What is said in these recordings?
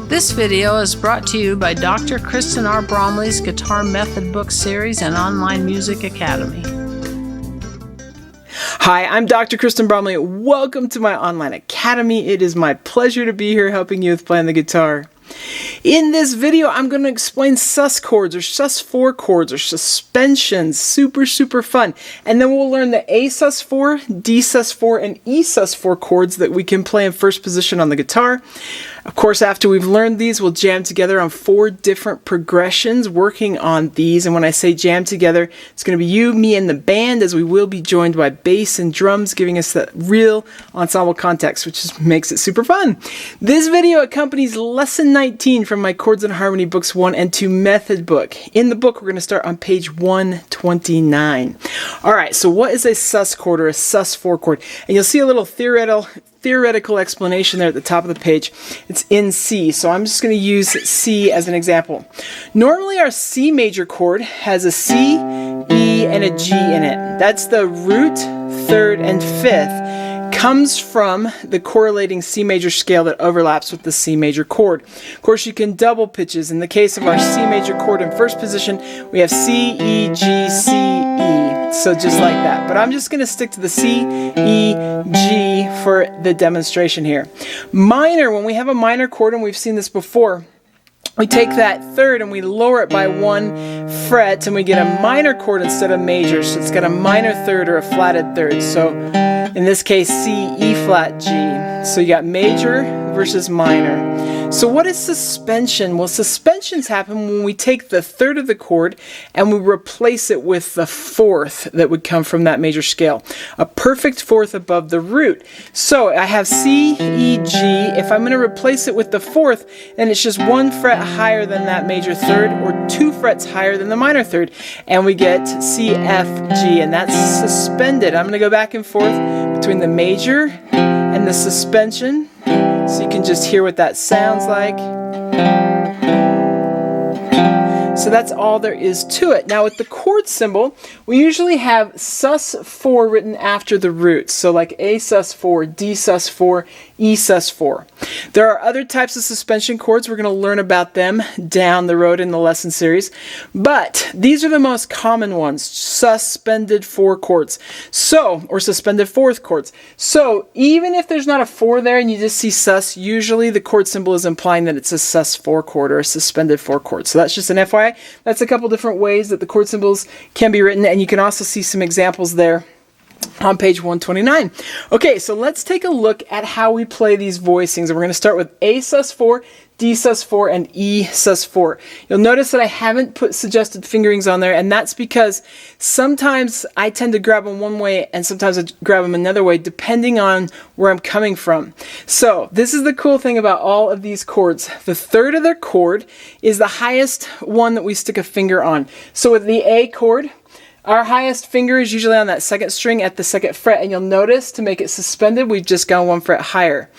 This video is brought to you by Dr. Kristen R. Bromley's Guitar Method Book Series and Online Music Academy. Hi, I'm Dr. Kristen Bromley. Welcome to my online academy. It is my pleasure to be here helping you with playing the guitar. In this video, I'm going to explain sus chords or sus4 chords or suspensions. Super fun. And then we'll learn the Asus4, Dsus4, and Esus4 chords that we can play in first position on the guitar. Of course, after we've learned these, we'll jam together on 4 different progressions working on these. And when I say jam together, it's going to be you, me, and the band, as we will be joined by bass and drums, giving us that real ensemble context, which just makes it super fun. This video accompanies Lesson 19 from my Chords and Harmony Books 1 and 2 method book. In the book, we're going to start on page 129. All right, so what is a sus chord or a sus4 chord? And you'll see a little theoretical explanation there at the top of the page. It's in C, so I'm just going to use C as an example. Normally our C major chord has a C, E, and a G in it. That's the root, third, and fifth. Comes from the correlating C major scale that overlaps with the C major chord. Of course, you can double pitches. In the case of our C major chord in first position, we have C, E, G, C, E. So just like that. But I'm just going to stick to the C, E, G for the demonstration here. Minor, when we have a minor chord, and we've seen this before, we take that third and we lower it by 1 fret and we get a minor chord instead of major. So it's got a minor third or a flatted third. So in this case, C, E flat, G. So you got major versus minor. So what is suspension? Well, suspensions happen when we take the third of the chord and we replace it with the fourth that would come from that major scale. A perfect fourth above the root. So I have C, E, G. If I'm going to replace it with the fourth, then it's just 1 fret higher than that major third or 2 frets higher than the minor third. And we get C, F, G, and that's suspended. I'm going to go back and forth between the major and the suspension. So you can just hear what that sounds like. So that's all there is to it. Now with the chord symbol, we usually have sus4 written after the roots. So like Asus4, Dsus4, Esus4. There are other types of suspension chords. We're going to learn about them down the road in the lesson series. But these are the most common ones, suspended 4 chords. So, or suspended fourth chords. So even if there's not a 4 there and you just see sus, usually the chord symbol is implying that it's a sus4 chord or a suspended 4 chord. So that's just an FYI. That's a couple different ways that the chord symbols can be written, and you can also see some examples there on page 129. Okay, so let's take a look at how we play these voicings. And we're going to start with Asus4, Dsus4, and Esus4. You'll notice that I haven't put suggested fingerings on there, and that's because sometimes I tend to grab them one way and sometimes I grab them another way depending on where I'm coming from. So this is the cool thing about all of these chords. The third of their chord is the highest one that we stick a finger on. So with the A chord, our highest finger is usually on that second string at the second fret, and you'll notice to make it suspended, we've just gone 1 fret higher.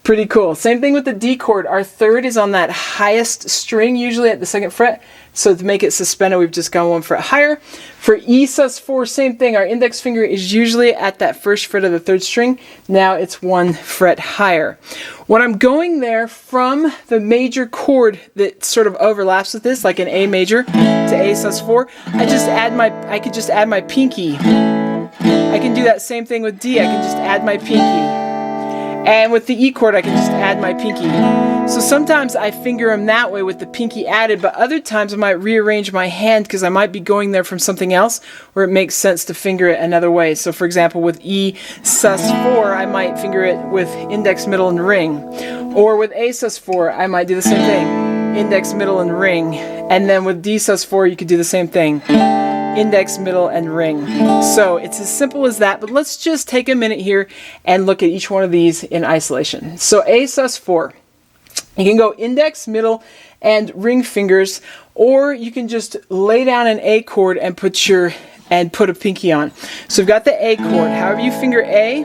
Pretty cool. Same thing with the D chord. Our third is on that highest string, usually at the second fret. So to make it suspended, we've just gone 1 fret higher. For Esus4, same thing. Our index finger is usually at that first fret of the third string. Now it's 1 fret higher. When I'm going there from the major chord that sort of overlaps with this, like an A major to Asus4, I could just add my pinky. I can do that same thing with D. I can just add my pinky. And with the E chord, I can just add my pinky. So sometimes I finger them that way with the pinky added, but other times I might rearrange my hand because I might be going there from something else where it makes sense to finger it another way. So for example, with Esus4, I might finger it with index, middle, and ring. Or with Asus4, I might do the same thing. Index, middle, and ring. And then with Dsus4, you could do the same thing. Index, middle, and ring. So it's as simple as that, but let's just take a minute here and look at each one of these in isolation. So Asus4, you can go index, middle, and ring fingers, or you can just lay down an A chord and put a pinky on. So we've got the A chord. However you finger A,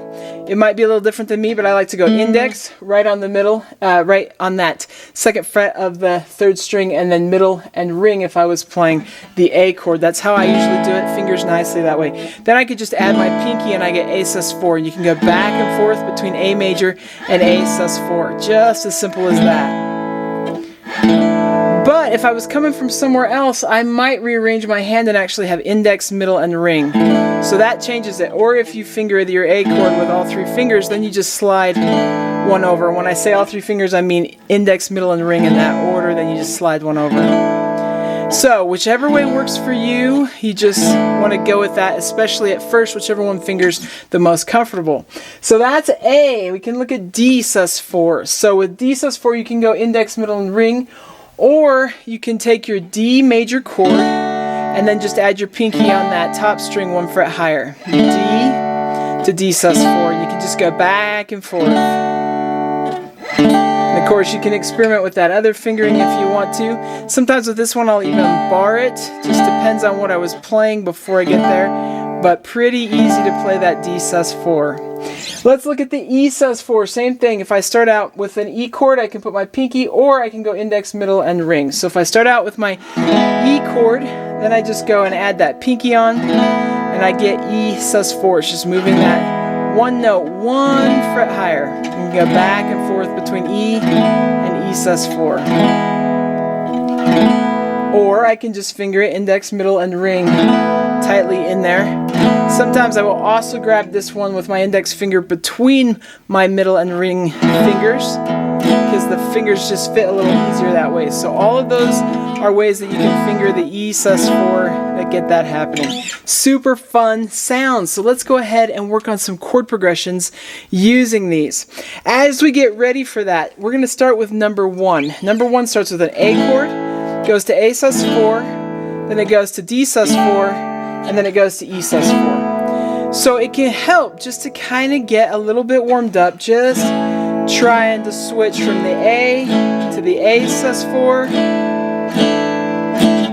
it might be a little different than me, but I like to go index right on the middle, right on that second fret of the third string, and then middle and ring if I was playing the A chord. That's how I usually do it, fingers nicely that way. Then I could just add my pinky and I get Asus4. You can go back and forth between A major and Asus4. Just as simple as that. But if I was coming from somewhere else, I might rearrange my hand and actually have index, middle, and ring. So that changes it. Or if you finger your A chord with all 3 fingers, then you just slide one over. When I say all 3 fingers, I mean index, middle, and ring in that order, then you just slide one over. So whichever way works for you, you just want to go with that, especially at first, whichever one fingers the most comfortable. So that's A. We can look at Dsus4. So with Dsus4, you can go index, middle, and ring, or you can take your D major chord and then just add your pinky on that top string 1 fret higher. D to Dsus4. You can just go back and forth. And of course, you can experiment with that other fingering if you want to. Sometimes with this one, I'll even bar it. Just depends on what I was playing before I get there. But pretty easy to play that Dsus4. Let's look at the Esus4. Same thing. If I start out with an E chord, I can put my pinky, or I can go index, middle, and ring. So if I start out with my E chord, then I just go and add that pinky on, and I get Esus4. It's just moving that one note 1 fret higher. You can go back and forth between E and Esus4. Or I can just finger it index, middle, and ring tightly in there. Sometimes I will also grab this one with my index finger between my middle and ring fingers, because the fingers just fit a little easier that way. So all of those are ways that you can finger the Esus4 that get that happening. Super fun sounds. So let's go ahead and work on some chord progressions using these. As we get ready for that, we're going to start with number 1. Number 1 starts with an A chord, goes to Asus4, then it goes to Dsus4, and then it goes to Esus4. So it can help just to kind of get a little bit warmed up, just trying to switch from the A to the Asus4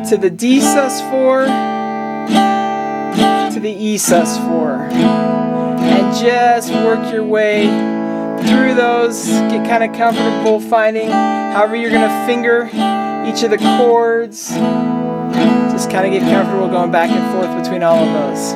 to the Dsus4 to the Esus4, and just work your way through those. Get kind of comfortable finding however you're going to finger each of the chords. Just kind of get comfortable going back and forth between all of those.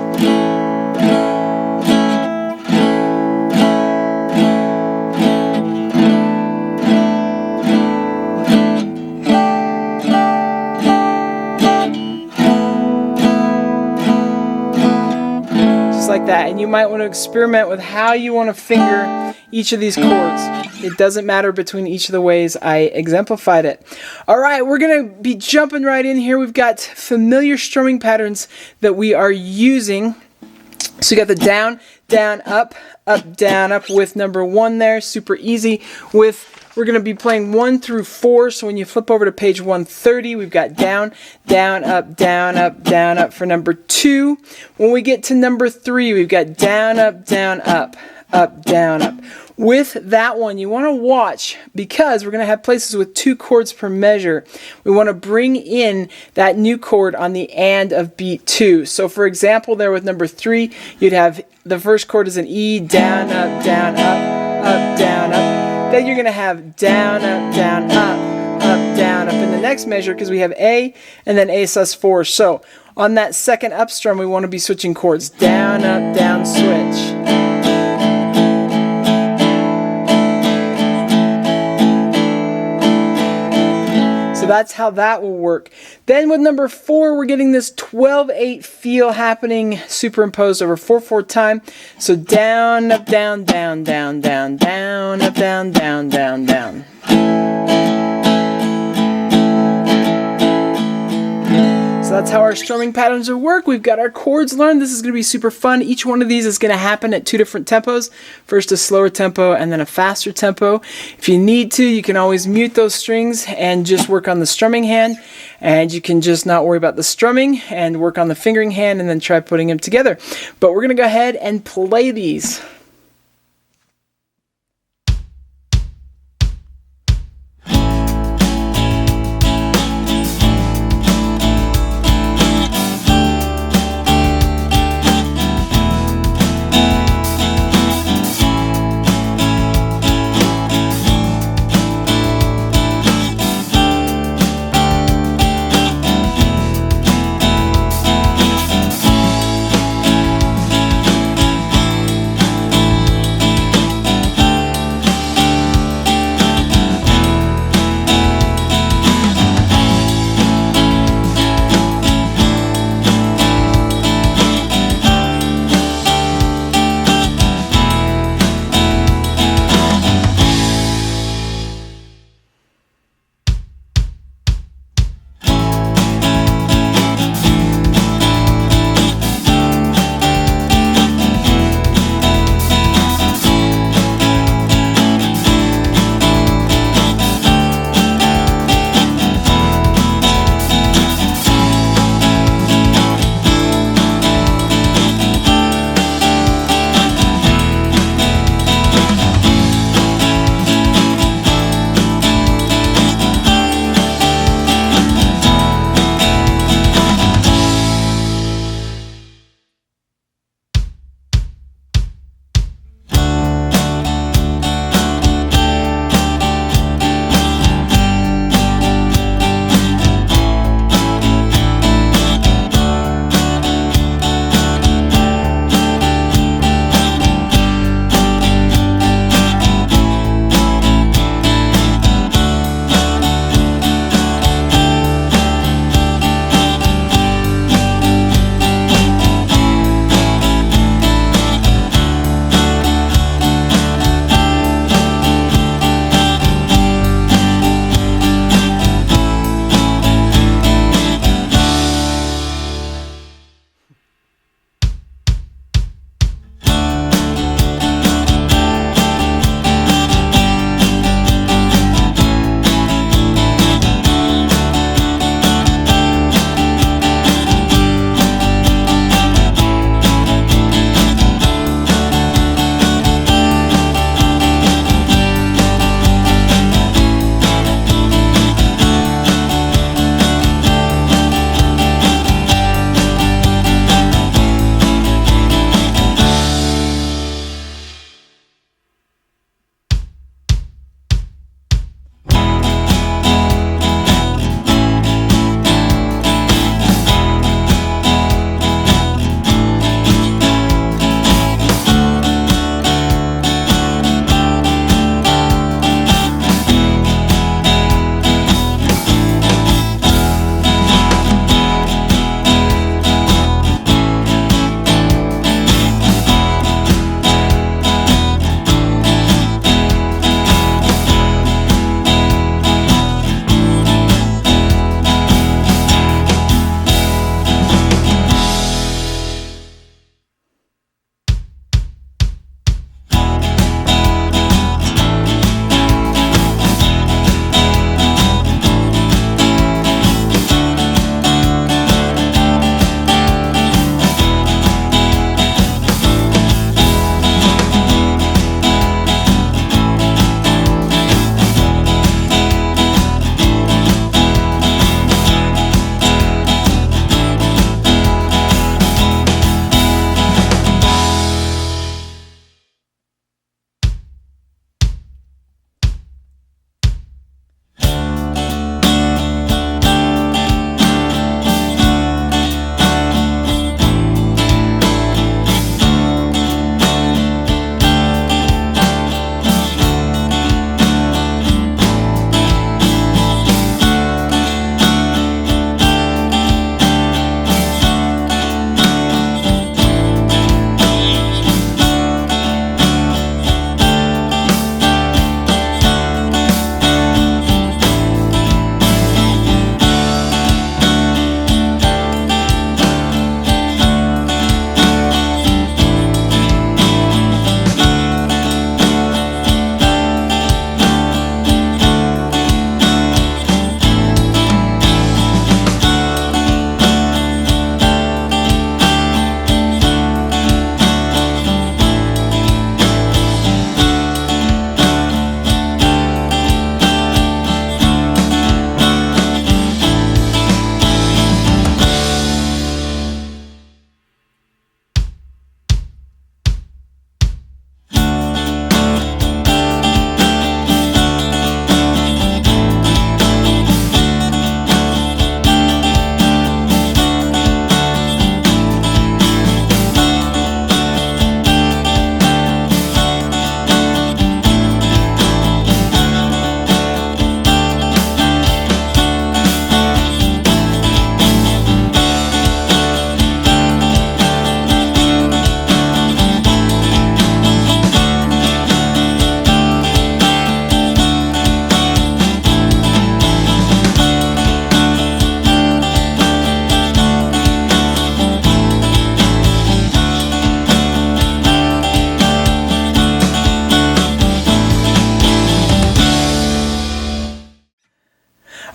Like that. And you might want to experiment with how you want to finger each of these chords. It doesn't matter between each of the ways I exemplified it. Alright, we're going to be jumping right in here. We've got familiar strumming patterns that we are using. So you got the down, down, up, down, up with number 1 there. Super easy. We're going to be playing 1 through 4, so when you flip over to page 130, we've got down, down, up, down, up, down, up for number 2. When we get to number 3, we've got down, up, down, up, down, up. With that one, you want to watch, because we're going to have places with 2 chords per measure. We want to bring in that new chord on the and of beat 2. So for example, there with number 3, you'd have the first chord is an E, down, up, down, up, down, up. Then you're going to have down, up, down, up, down, up in the next measure, because we have A and then Asus4. So on that second up strum, we want to be switching chords. Down, up, down, switch. So that's how that will work. Then with number 4, we're getting this 12/8 feel happening, superimposed over 4/4 time. So down, up, down, down, down, down, down, up, down, down, down, down. So that's how our strumming patterns will work. We've got our chords learned. This is going to be super fun. Each one of these is going to happen at 2 different tempos. First a slower tempo and then a faster tempo. If you need to, you can always mute those strings and just work on the strumming hand. And you can just not worry about the strumming and work on the fingering hand and then try putting them together. But we're going to go ahead and play these.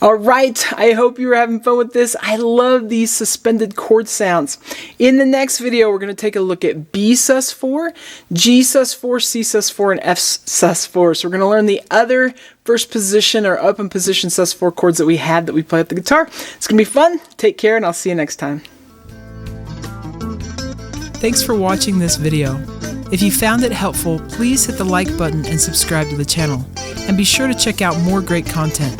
All right, I hope you were having fun with this. I love these suspended chord sounds. In the next video, we're going to take a look at Bsus4, Gsus4, Csus4, and Fsus4. So we're going to learn the other first position or open position sus4 chords that we had that we play with the guitar. It's going to be fun. Take care, and I'll see you next time. Thanks for watching this video. If you found it helpful, please hit the like button and subscribe to the channel. And be sure to check out more great content.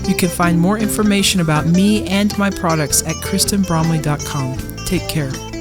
You can find more information about me and my products at KristenBromley.com. Take care.